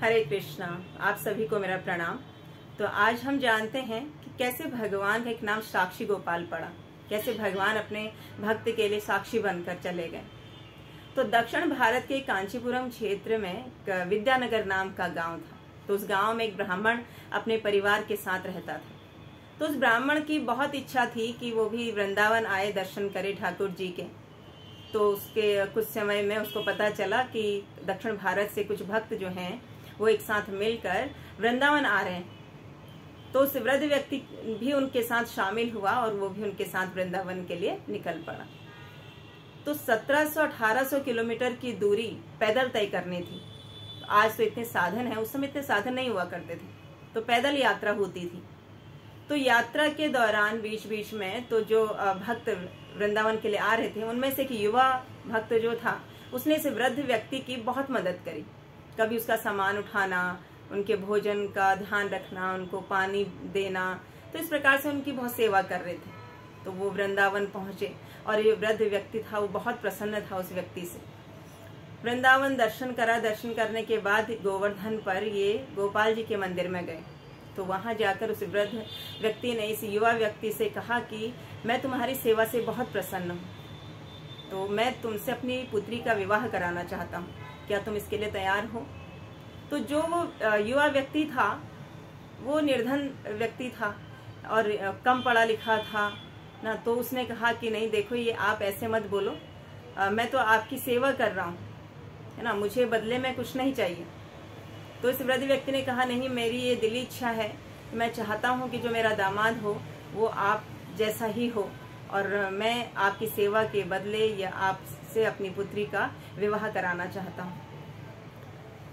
हरे कृष्णा। आप सभी को मेरा प्रणाम। तो आज हम जानते हैं कि कैसे भगवान का एक नाम साक्षी गोपाल पड़ा, कैसे भगवान अपने भक्त के लिए साक्षी बनकर चले गए। तो दक्षिण भारत के कांचीपुरम क्षेत्र में विद्यानगर नाम का गांव था। तो उस गांव में एक ब्राह्मण अपने परिवार के साथ रहता था। तो उस ब्राह्मण की बहुत इच्छा थी कि वो भी वृंदावन आए, दर्शन करे ठाकुर जी के। तो उसके कुछ समय में उसको पता चला कि दक्षिण भारत से कुछ भक्त जो हैं वो एक साथ मिलकर वृंदावन आ रहे हैं। तो उस वृद्ध व्यक्ति भी उनके साथ शामिल हुआ और वो भी उनके साथ वृंदावन के लिए निकल पड़ा। तो 1700-1800 किलोमीटर की दूरी पैदल तय करनी थी। आज तो इतने साधन हैं, उस समय इतने साधन नहीं हुआ करते थे, तो पैदल यात्रा होती थी। तो यात्रा के दौरान बीच बीच में तो जो भक्त वृंदावन के लिए आ रहे थे, उनमें से एक युवा भक्त जो था उसने इस वृद्ध व्यक्ति की बहुत मदद करी। कभी उसका सामान उठाना, उनके भोजन का ध्यान रखना, उनको पानी देना, तो इस प्रकार से उनकी बहुत सेवा कर रहे थे। तो वो वृंदावन पहुंचे और ये वृद्ध व्यक्ति था वो बहुत प्रसन्न था उस व्यक्ति से। वृंदावन दर्शन करा। दर्शन करने के बाद गोवर्धन पर ये गोपाल जी के मंदिर में गए। तो वहां जाकर उस वृद्ध व्यक्ति ने इस युवा व्यक्ति से कहा कि मैं तुम्हारी सेवा से बहुत प्रसन्न हूँ, तो मैं तुमसे अपनी पुत्री का विवाह कराना चाहता हूँ, क्या तुम इसके लिए तैयार हो? तो जो वो युवा व्यक्ति था वो निर्धन व्यक्ति था और कम पढ़ा लिखा था ना। तो उसने कहा कि नहीं, देखो ये आप ऐसे मत बोलो, मैं तो आपकी सेवा कर रहा हूँ, है ना, मुझे बदले में कुछ नहीं चाहिए। तो इस वृद्ध व्यक्ति ने कहा नहीं, मेरी ये दिली इच्छा है, मैं चाहता हूँ कि जो मेरा दामाद हो वो आप जैसा ही हो और मैं आपकी सेवा के बदले या आपसे अपनी पुत्री का विवाह कराना चाहता हूँ।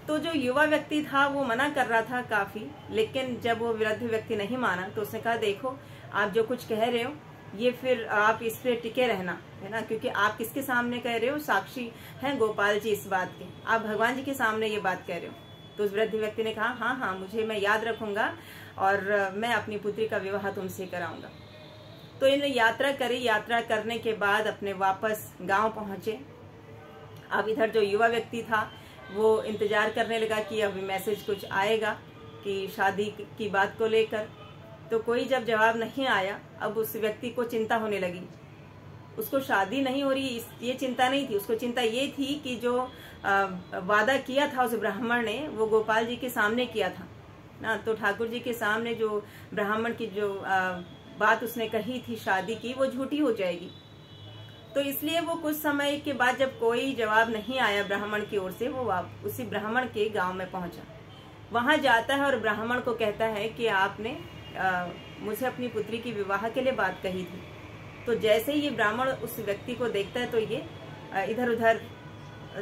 तो जो युवा व्यक्ति था वो मना कर रहा था काफी, लेकिन जब वो वृद्ध व्यक्ति नहीं माना तो उसने कहा देखो आप जो कुछ कह रहे हो ये फिर आप इस पे टिके रहना, है ना, क्योंकि आप किसके सामने कह रहे हो? साक्षी हैं गोपाल जी इस बात के, आप भगवान जी के सामने ये बात कह रहे हो। तो उस वृद्ध व्यक्ति ने कहा हाँ हाँ, मुझे, मैं याद रखूंगा और मैं अपनी पुत्री का विवाह तुमसे कराऊंगा। तो इन्हें यात्रा करी। यात्रा करने के बाद अपने वापस गांव पहुंचे। अब इधर जो युवा व्यक्ति था वो इंतजार करने लगा कि अभी मैसेज कुछ आएगा कि शादी की बात को लेकर। तो कोई जब जवाब नहीं आया, अब उस व्यक्ति को चिंता होने लगी। उसको शादी नहीं हो रही ये चिंता नहीं थी, उसको चिंता ये थी कि जो वादा किया था उस ब्राह्मण ने वो गोपाल जी के सामने किया था ना। तो ठाकुर जी के सामने जो ब्राह्मण की जो बात उसने कही थी शादी की, वो झूठी हो जाएगी। तो इसलिए वो कुछ समय के बाद जब कोई जवाब नहीं आया ब्राह्मण की ओर से, वो उसी ब्राह्मण के गांव में पहुंचा। वहां जाता है और ब्राह्मण को कहता है कि आपने मुझे अपनी पुत्री की विवाह के लिए बात कही थी। तो जैसे ही ये ब्राह्मण उस व्यक्ति को देखता है तो ये इधर उधर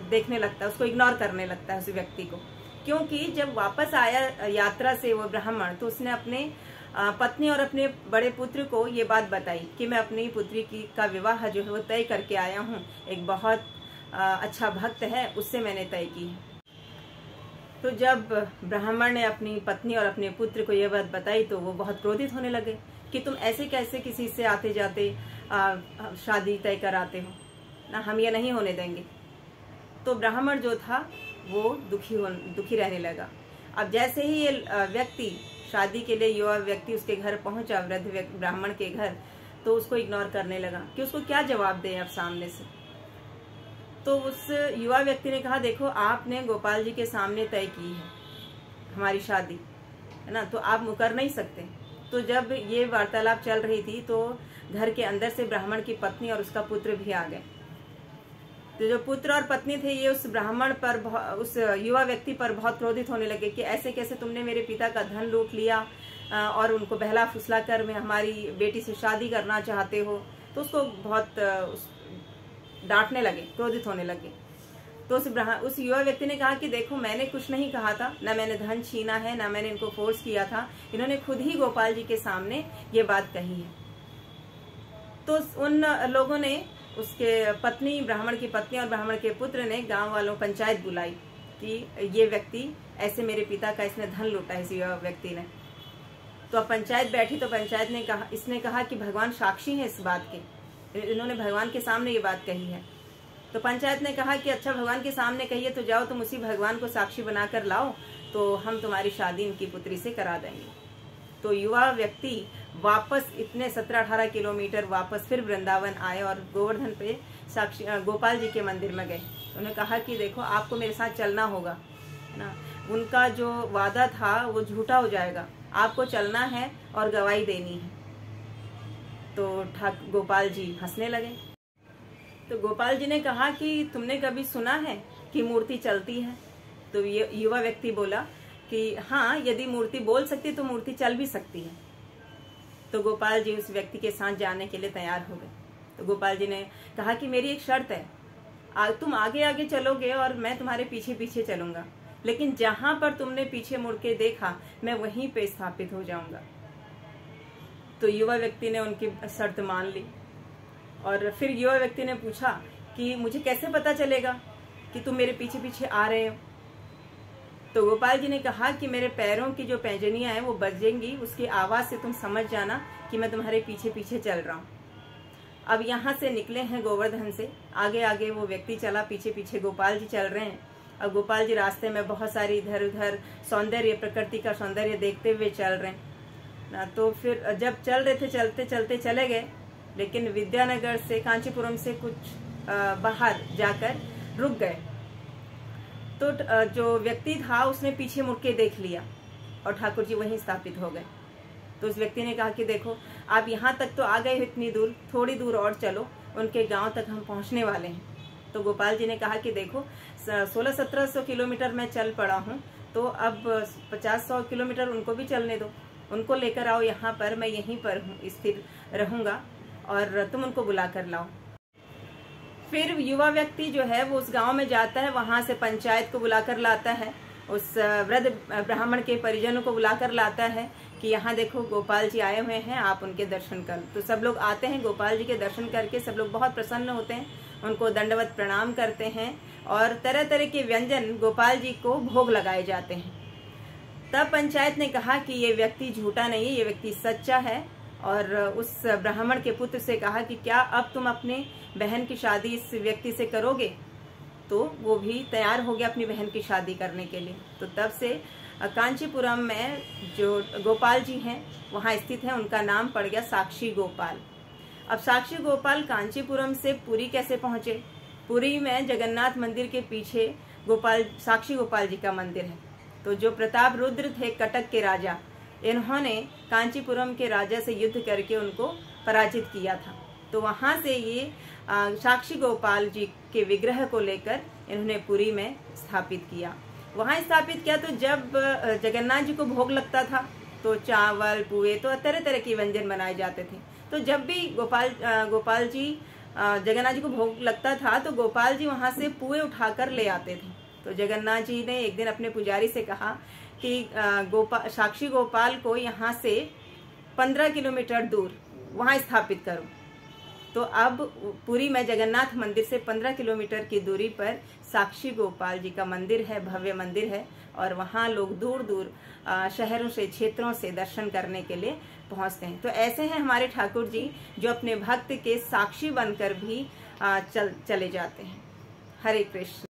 देखने लगता है, उसको इग्नोर करने लगता है उस व्यक्ति को। क्योंकि जब वापस आया यात्रा से वो ब्राह्मण, तो उसने अपने पत्नी और अपने बड़े पुत्र को ये बात बताई कि मैं अपनी पुत्री का विवाह जो है वो तय करके आया हूँ, एक बहुत अच्छा भक्त है उससे मैंने तय की है। तो जब ब्राह्मण ने अपनी पत्नी और अपने पुत्र को ये बात बताई तो वो बहुत क्रोधित होने लगे कि तुम ऐसे कैसे किसी से आते जाते शादी तय कराते हो ना, हम ये नहीं होने देंगे। तो ब्राह्मण जो था वो दुखी रहने लगा। अब जैसे ही ये व्यक्ति शादी के लिए युवा व्यक्ति उसके घर पहुंचा, वृद्ध ब्राह्मण के घर, तो उसको इग्नोर करने लगा कि उसको क्या जवाब दें अब सामने से। तो उस युवा व्यक्ति ने कहा देखो आपने गोपाल जी के सामने तय की है हमारी शादी, है ना, तो आप मुकर नहीं सकते। तो जब ये वार्तालाप चल रही थी तो घर के अंदर से ब्राह्मण की पत्नी और उसका पुत्र भी आ गए। तो जो पुत्र और पत्नी थे ये उस ब्राह्मण पर, उस युवा व्यक्ति पर बहुत क्रोधित होने लगे कि ऐसे कैसे तुमने मेरे पिता का धन लूट लिया और उनको बहला फुसला कर में हमारी बेटी से शादी करना चाहते हो। तो उसको बहुत डांटने लगे, क्रोधित होने लगे। तो उस युवा व्यक्ति ने कहा कि देखो मैंने कुछ नहीं कहा था, ना मैंने धन छीना है, ना मैंने इनको फोर्स किया था, इन्होंने खुद ही गोपाल जी के सामने ये बात कही है। तो उन लोगों ने, उसके पत्नी, ब्राह्मण की पत्नी और ब्राह्मण के पुत्र ने गांव वालों पंचायत बुलाई कि ये व्यक्ति ऐसे मेरे पिता का इसने धन लूटा है, इस युवा व्यक्ति ने। तो अब पंचायत बैठी तो पंचायत ने कहा, इसने कहा कि भगवान साक्षी हैं इस बात के, इन्होंने भगवान के सामने ये बात कही है। तो पंचायत ने कहा कि अच्छा भगवान के सामने कहिए तो जाओ तुम उसी भगवान को साक्षी बनाकर लाओ तो हम तुम्हारी शादी इनकी पुत्री से करा देंगे। तो युवा व्यक्ति वापस इतने 17-18 किलोमीटर वापस फिर वृंदावन आए और गोवर्धन पे साक्षी गोपाल जी के मंदिर में गए। उन्होंने कहा कि देखो आपको मेरे साथ चलना होगा, है ना। उनका जो वादा था वो झूठा हो जाएगा, आपको चलना है और गवाही देनी है। तो गोपाल जी हंसने लगे। तो गोपाल जी ने कहा कि तुमने कभी सुना है कि मूर्ति चलती है? तो ये युवा व्यक्ति बोला कि हाँ, यदि मूर्ति बोल सकती तो मूर्ति चल भी सकती है। तो गोपाल जी उस व्यक्ति के साथ जाने के लिए तैयार हो गए। तो गोपाल जी ने कहा कि मेरी एक शर्त है, तुम आगे आगे चलोगे और मैं तुम्हारे पीछे पीछे चलूंगा, लेकिन जहां पर तुमने पीछे मुड़ के देखा मैं वहीं पे स्थापित हो जाऊंगा। तो युवा व्यक्ति ने उनकी शर्त मान ली। और फिर युवा व्यक्ति ने पूछा कि मुझे कैसे पता चलेगा कि तुम मेरे पीछे पीछे आ रहे हो? तो गोपाल जी ने कहा कि मेरे पैरों की जो पैंजनियां हैं वो बजेंगी, उसकी आवाज से तुम समझ जाना कि मैं तुम्हारे पीछे पीछे चल रहा हूँ। अब यहाँ से निकले हैं गोवर्धन से, आगे आगे वो व्यक्ति चला, पीछे पीछे गोपाल जी चल रहे हैं। अब गोपाल जी रास्ते में बहुत सारी इधर उधर सौंदर्य, प्रकृति का सौंदर्य देखते हुए चल रहे हैं ना। तो फिर जब चल रहे थे, चलते चलते चले गए, लेकिन विद्यानगर से, कांचीपुरम से कुछ बाहर जाकर रुक गए। तो जो व्यक्ति था उसने पीछे मुड़ के देख लिया और ठाकुर जी वहीं स्थापित हो गए। तो उस व्यक्ति ने कहा कि देखो आप यहाँ तक तो आ गए हो, इतनी दूर, थोड़ी दूर और चलो, उनके गांव तक हम पहुँचने वाले हैं। तो गोपाल जी ने कहा कि देखो 1600-1700 किलोमीटर मैं चल पड़ा हूँ, तो अब 50-100 किलोमीटर उनको भी चलने दो, उनको लेकर आओ यहाँ पर, मैं यहीं पर हूँ, स्थिर रहूंगा और तुम उनको बुला कर लाओ। फिर युवा व्यक्ति जो है वो उस गांव में जाता है, वहां से पंचायत को बुलाकर लाता है, उस वृद्ध ब्राह्मण के परिजनों को बुलाकर लाता है कि यहाँ देखो गोपाल जी आए हुए हैं, आप उनके दर्शन कर। तो सब लोग आते हैं, गोपाल जी के दर्शन करके सब लोग बहुत प्रसन्न होते हैं, उनको दंडवत प्रणाम करते हैं और तरह तरह के व्यंजन गोपाल जी को भोग लगाए जाते हैं। तब पंचायत ने कहा कि ये व्यक्ति झूठा नहीं है, ये व्यक्ति सच्चा है। और उस ब्राह्मण के पुत्र से कहा कि क्या अब तुम अपने बहन की शादी इस व्यक्ति से करोगे? तो वो भी तैयार हो गया अपनी बहन की शादी करने के लिए। तो तब से कांचीपुरम में जो गोपाल जी हैं वहाँ स्थित है, उनका नाम पड़ गया साक्षी गोपाल। अब साक्षी गोपाल कांचीपुरम से पुरी कैसे पहुंचे? पुरी में जगन्नाथ मंदिर के पीछे साक्षी गोपाल जी का मंदिर है। तो जो प्रताप रुद्र थे कटक के राजा, इन्होंने कांचीपुरम के राजा से युद्ध करके उनको पराजित किया था। तो वहां से ये साक्षी गोपाल जी के विग्रह को लेकर इन्होंने पुरी में स्थापित किया। वहां स्थापित किया तो जब जगन्नाथ जी को भोग लगता था तो चावल, पुए, तो तरह तरह के व्यंजन बनाए जाते थे। तो जब भी गोपाल जी जगन्नाथ जी को भोग लगता था तो गोपाल जी वहां से पुए उठाकर ले आते थे। तो जगन्नाथ जी ने एक दिन अपने पुजारी से कहा कि साक्षी गोपाल को यहाँ से 15 किलोमीटर दूर वहाँ स्थापित करो। तो अब पुरी में जगन्नाथ मंदिर से 15 किलोमीटर की दूरी पर साक्षी गोपाल जी का मंदिर है, भव्य मंदिर है, और वहाँ लोग दूर दूर शहरों से, क्षेत्रों से दर्शन करने के लिए पहुँचते हैं। तो ऐसे हैं हमारे ठाकुर जी जो अपने भक्त के साक्षी बनकर भी चले जाते हैं। हरे कृष्ण।